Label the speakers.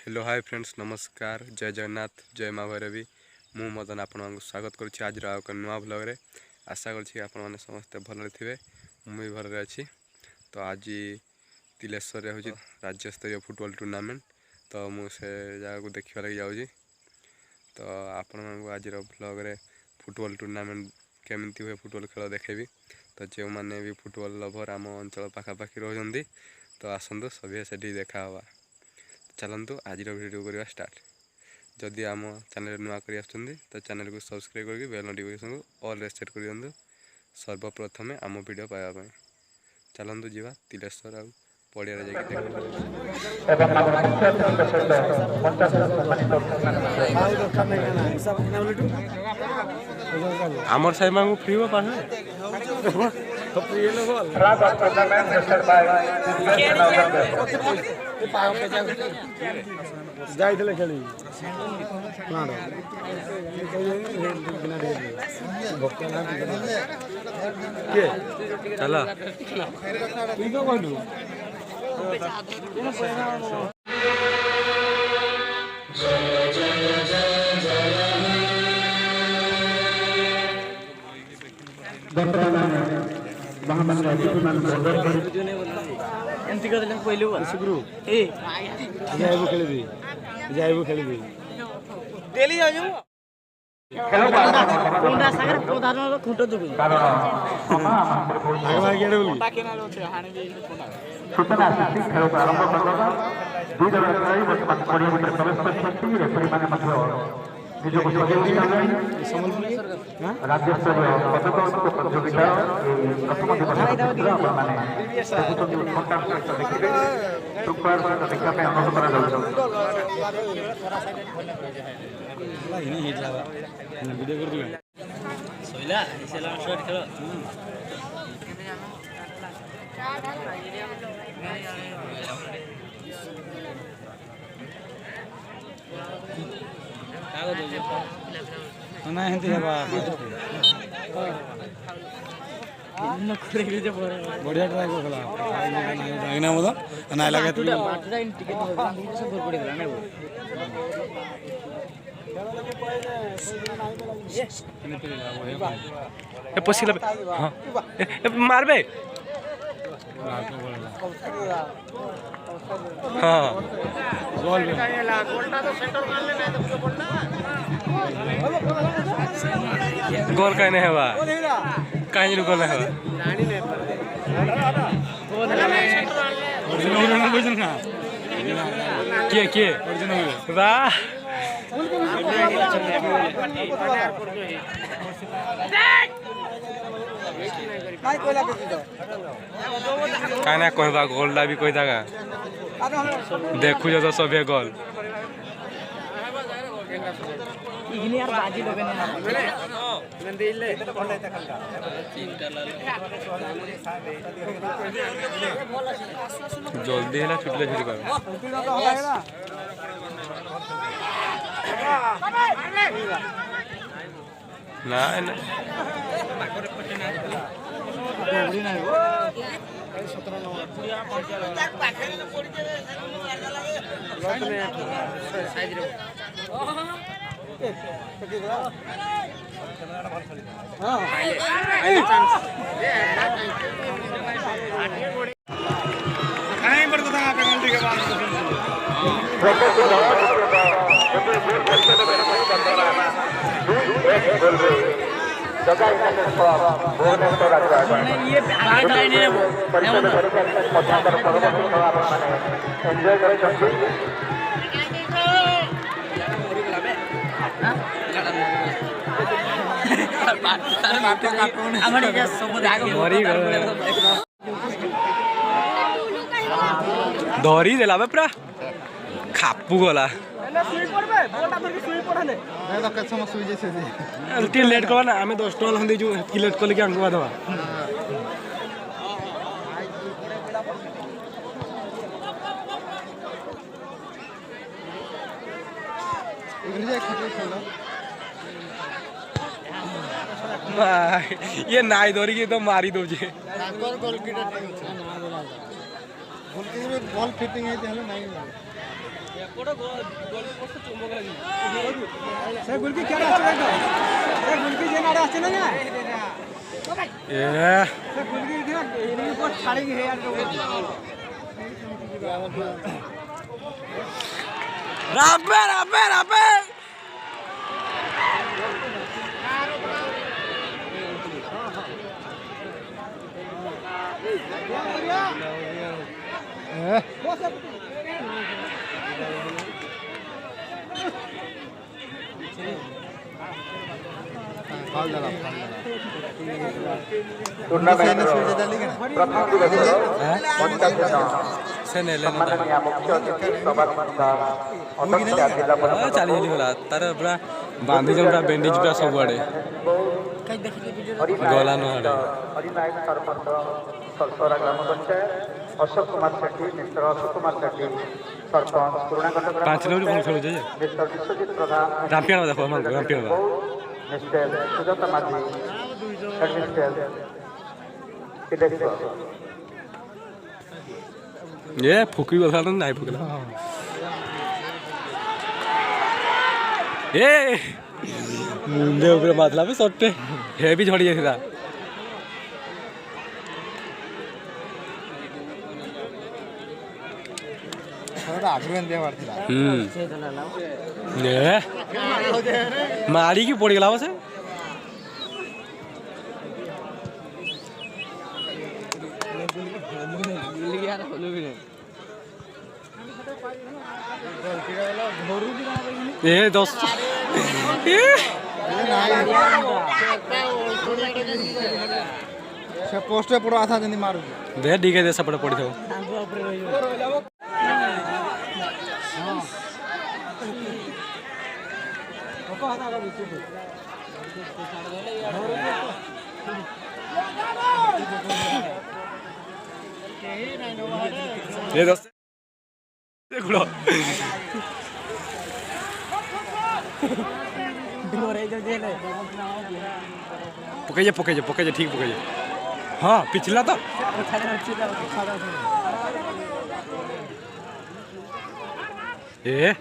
Speaker 1: Hello hi friends नमस्कार जय जगन्नाथ जय माँ भैरवी मु मदन आपण स्वागत करुच्ची आज एक नुआ ब्लॉग रे आशा कर समस्ते भल थे मुझे भल अच्छी। तो आज तिलेश्वर हूँ राज्य स्तरीय फुटबॉल टूर्नामेंट तो मुझे जगह को देखा लगी जाऊँगी। तो आपण आज ब्लॉग रे फुटबॉल टूर्नामेंट केमती हुए फुटबॉल खेल देखेबी। तो जो मैंने भी फुटबॉल लभर आम अंचल पाखापाखि रोचंती तो आसतु सभी से देखा हवा। चलतु आज वीडियो करवा स्टार्ट। जदि आम चैनल नुआ कर आसुँच तो चैनल को सब्सक्राइब करके बेल नोटिफिकेशन को ऑल सेट कर दिंतु सर्वप्रथमे आम वीडियो पाइबा। चलतु जीवा तिलेश्वर आ पड़िया आमर साइड में फ्री हो पास
Speaker 2: जाइले खेली
Speaker 1: चला
Speaker 3: सूचना आसी खेल आरंभ करदेगा। दुई दल खेलाड़ी बर्तमान पड़िया भितर प्रवेश कर रेफरी मैंने निजक सजाई राज्य स्तरीय पदक प्रतियोगिता प्रथम दिवस देखिए शुक्रवार देखा अनुरोध
Speaker 2: बढ़िया ट्राई ना लगे
Speaker 1: पशिला हाँ मारबे हाँ गोल कहीं नहीं हवा कहीं गोल नहीं हवा के वाह कहना कहबा गोलटा भी कही था देखु तो सभी गोल जल्दी है छुटले छुटी कर ना धरी देला पूरा खापू गला लेट कला ना आम 10 टका देचु कि लेट कल कि आंकवा दवा ये नाई धरी की तो मारी दो
Speaker 2: बॉल फिटिंग है ସେ ଗୁଲକି କେଡେ ଅଛି ତ ସେ ଗୁଲକି ଯେ ନାଡେ ଅଛି ନା
Speaker 1: ଏ
Speaker 2: ସେ ଗୁଲକି କିନା ଏଇ କୋ ଛାଡି କି ହେୟାର
Speaker 1: ରାବେ ରାବେ ରାବେ
Speaker 3: ଟୁର୍ଣ୍ଣାମେଣ୍ଟର ପ୍ରଥମ ଦିବସର
Speaker 1: ସେ ନେଲେ
Speaker 3: ସମ୍ମାନନୀୟ ମୁଖ୍ୟ ଅତିଥି ସଭାପତି ଅଧ୍ୟକ୍ଷା ଜିଲ୍ଲାପାଳ
Speaker 1: ଚାଲି ଗଲା ତାର ପୁରା ବାନ୍ଧି ପୁରା ବେଣ୍ଡେଜ ପୁରା ସବୁଆଡେ ଗଲା ନଆଡେ
Speaker 3: ହରିନାୟକ ସରପଞ୍ଚ ସରସରା ଗ୍ରାମ ପଞ୍ଚାୟତ ଅଶୋକ କୁମାର ସେଠୀ ମିଷ୍ଟର ଅଶୋକ କୁମାର ସେଠୀ ସରପଞ୍ଚ ପୁରୁଣାକଟ ଗ୍ରାମ
Speaker 1: 5 କିଲୋମିଟର କଣ ଖେଳୁଛେ
Speaker 3: ମିଷ୍ଟର ବିଶ୍ୱଜିତ ପ୍ରଧାନ
Speaker 1: ରାମ୍ପିଆଣ ଦେଖ ରାମ୍ପିଆଣ
Speaker 3: mister Sujata Majhi head mister Siddheswar
Speaker 1: ଏ ଫୁକି ଗଲା ନାଇଁ ଫୁକିଲା ଏ ମୁଣ୍ଡେ ଉପରେ ମାରଲା ବି ସଟ୍ଟେ ହେ ବି ଝଡ଼ି ଯାଇଥିଲା ମାରିକି ପଡ଼ିଗଲା ସେ ଏ 10
Speaker 2: ସେ ପୋଷ୍ଟରେ ପଡ ଆଥା ଯେନ୍ତି ମାରୁ
Speaker 1: ଦେ ଟିକେ ଦେ ସେପଟେ ପଡ଼ିଥାଉ ଏ 10 ଦେଖୁଳ ପକେଇजे ଠିକ ପକେଇजे ହଁ ପିଛିଲା ତ ଏ